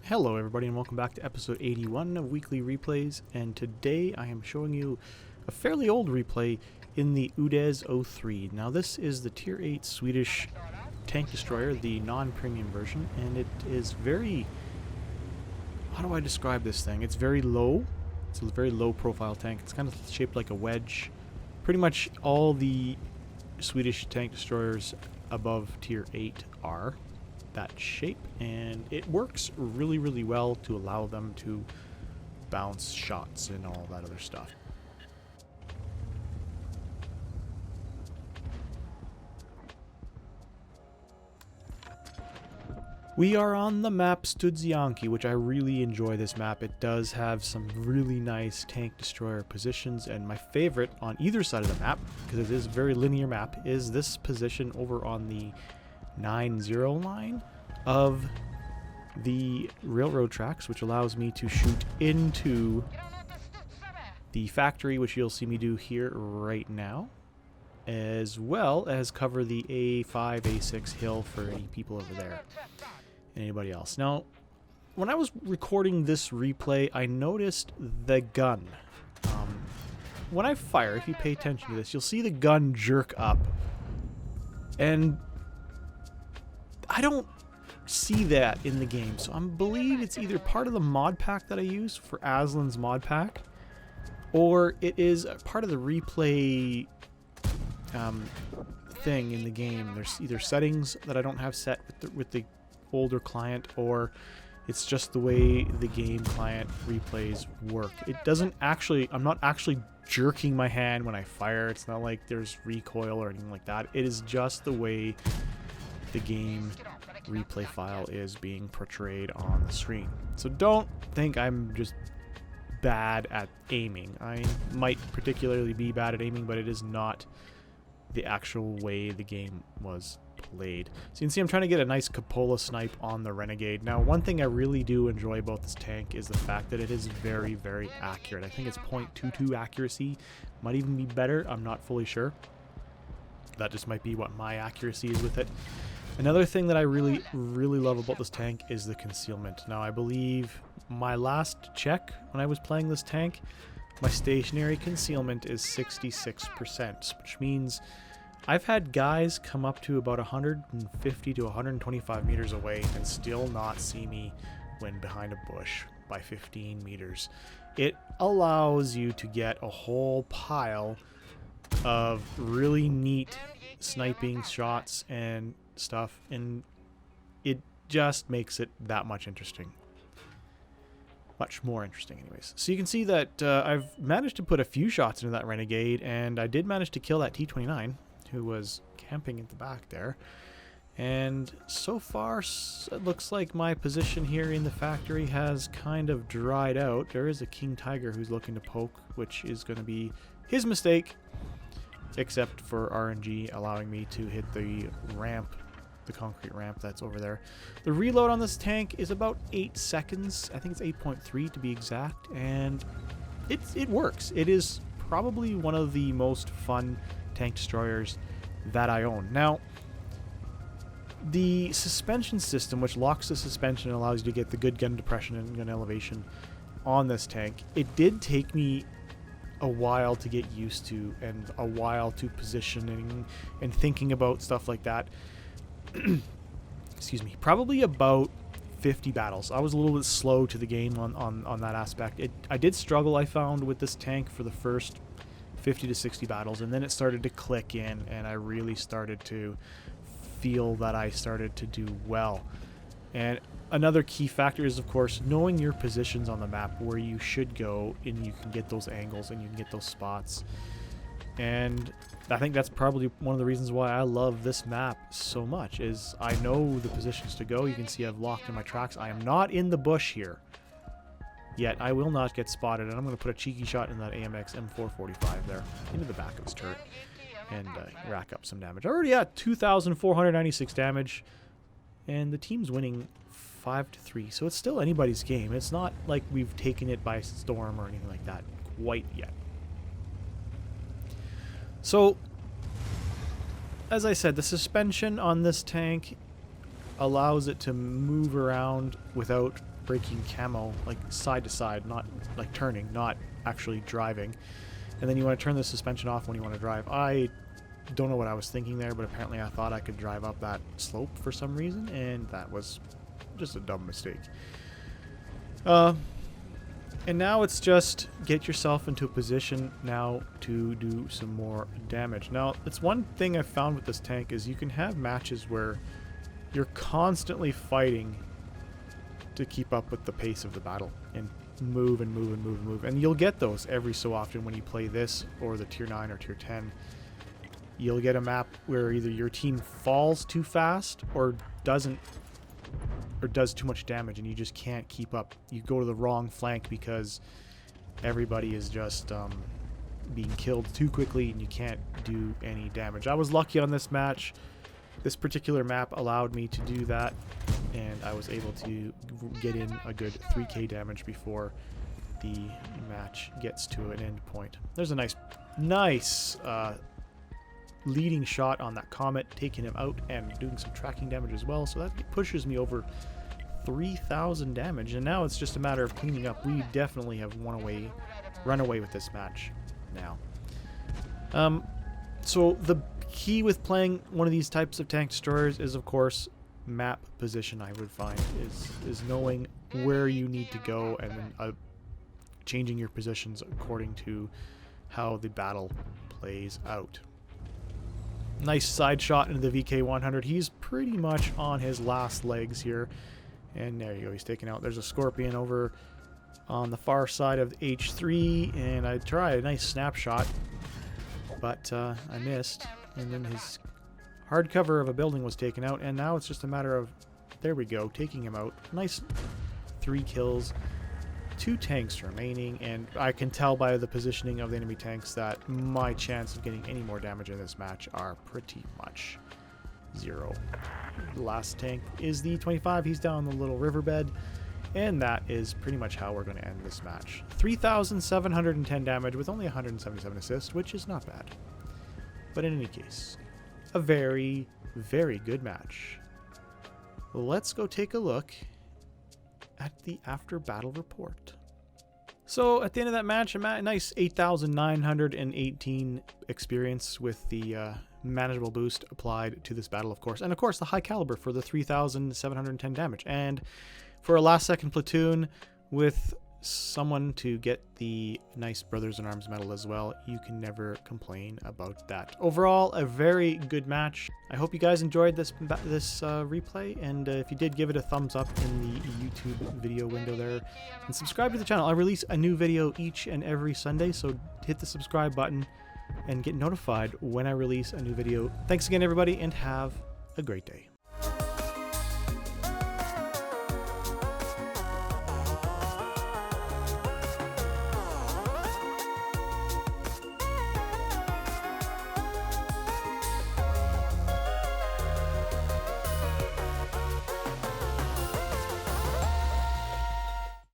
Hello everybody and welcome back to episode 81 of Weekly Replays, and today I am showing you a fairly old replay in the Udes 03. Now this is the tier 8 Swedish tank destroyer, the non-premium version, and it is very... how do I describe this thing? It's very low. It's a very low profile tank. It's kind of shaped like a wedge. Pretty much all the Swedish tank destroyers above tier 8 are that shape, and it works really well to allow them to bounce shots and all that other stuff. We are on the map Studzianki, which I really enjoy this map. It does have some really nice tank destroyer positions, and my favorite on either side of the map, because it is a very linear map, is this position over on the 9-0 line of the railroad tracks, which allows me to shoot into the factory, which you'll see me do here right now, as well as cover the A5, A6 hill for any people over there and anybody else. Now, when I was recording this replay, I noticed the gun. When I fire, if you pay attention to this, you'll see the gun jerk up, and I don't see that in the game, so I believe it's either part of the mod pack that I use for Aslan's mod pack, or it is part of the replay thing in the game. There's either settings that I don't have set with the older client, or it's just the way the game client replays work. It doesn't actually, I'm not actually jerking my hand when I fire. It's not like there's recoil or anything like that. It is just the way the game replay file is being portrayed on the screen. So don't think I'm just bad at aiming. I might particularly be bad at aiming, but it is not the actual way the game was played. So you can see I'm trying to get a nice cupola snipe on the Renegade. Now, one thing I really do enjoy about this tank is the fact that it is very accurate. I think it's 0.22 accuracy. Might even be better. I'm not fully sure. That just might be what my accuracy is with it. Another thing that I really love about this tank is the concealment. Now, I believe my last check when I was playing this tank, my stationary concealment is 66%, which means I've had guys come up to about 150 to 125 meters away and still not see me when behind a bush by 15 meters. It allows you to get a whole pile of really neat sniping shots and stuff, and it just makes it that much interesting. Much more interesting anyways. So you can see that I've managed to put a few shots into that Renegade, and I did manage to kill that T-29 who was camping at the back there. And so far it looks like my position here in the factory has kind of dried out. There is a King Tiger who's looking to poke, which is going to be his mistake, except for RNG allowing me to hit the ramp, the concrete ramp that's over there. The reload on this tank is about 8 seconds. I think it's 8.3 to be exact, and it works. It is probably one of the most fun tank destroyers that I own. Now, the suspension system, which locks the suspension and allows you to get the good gun depression and gun elevation on this tank, it did take me a while to get used to, and a while to positioning and thinking about stuff like that. Excuse me. Probably about 50 battles. I was a little bit slow to the game on that aspect. I did struggle, I found, with this tank for the first 50 to 60 battles, and then it started to click in, and I really started to feel that I started to do well. And another key factor is, of course, knowing your positions on the map, where you should go, and you can get those angles and you can get those spots. And I think that's probably one of the reasons why I love this map so much, is I know the positions to go. You can see I've locked in my tracks. I am not in the bush here yet. I will not get spotted, and I'm going to put a cheeky shot in that AMX M445 there into the back of his turret and rack up some damage. I already at 2,496 damage, and the team's winning 5-3, so it's still anybody's game. It's not like we've taken it by storm or anything like that quite yet. So as I said, the suspension on this tank allows it to move around without breaking camo, like side to side, not like turning, not actually driving. And then you want to turn the suspension off when you want to drive. I don't know what I was thinking there, but apparently I thought I could drive up that slope for some reason, and that was just a dumb mistake. And now it's just get yourself into a position now to do some more damage. Now, it's one thing I've found with this tank is you can have matches where you're constantly fighting to keep up with the pace of the battle and move and move and move and move. And you'll get those every so often when you play this or the tier 9 or tier 10. You'll get a map where either your team falls too fast or doesn't, or does too much damage and you just can't keep up. You go to the wrong flank because everybody is just being killed too quickly and you can't do any damage. I was lucky on this match. This particular map allowed me to do that, and I was able to get in a good 3k damage before the match gets to an end point. There's a nice leading shot on that Comet, taking him out and doing some tracking damage as well, so that pushes me over 3,000 damage, and now it's just a matter of cleaning up. We definitely have run away with this match now. So the key with playing one of these types of tank destroyers is, of course, map position. I would find is knowing where you need to go and then changing your positions according to how the battle plays out. Nice side shot into the VK100. He's pretty much on his last legs here. And there you go. He's taken out. There's a Scorpion over on the far side of H3. And I tried a nice snapshot, but I missed. And then his hard cover of a building was taken out. And now it's just a matter of, there we go, taking him out. Nice 3 kills. 2 tanks remaining, and I can tell by the positioning of the enemy tanks that my chance of getting any more damage in this match are pretty much 0. The last tank is the 25. He's down the little riverbed, and that is pretty much how we're going to end this match. 3,710 damage with only 177 assists, which is not bad. But in any case, a very, very good match. Let's go take a look at the after battle report. So at the end of that match, a nice 8,918 experience with the manageable boost applied to this battle, of course, and of course the high caliber for the 3,710 damage, and for a last second platoon with someone to get the nice Brothers in Arms medal as well. You can never complain about that. Overall, a very good match. I hope you guys enjoyed this replay, and if you did, give it a thumbs up in the YouTube video window there, and subscribe to the channel. I release a new video each and every Sunday, so hit the subscribe button and get notified when I release a new video. Thanks again, everybody, and have a great day.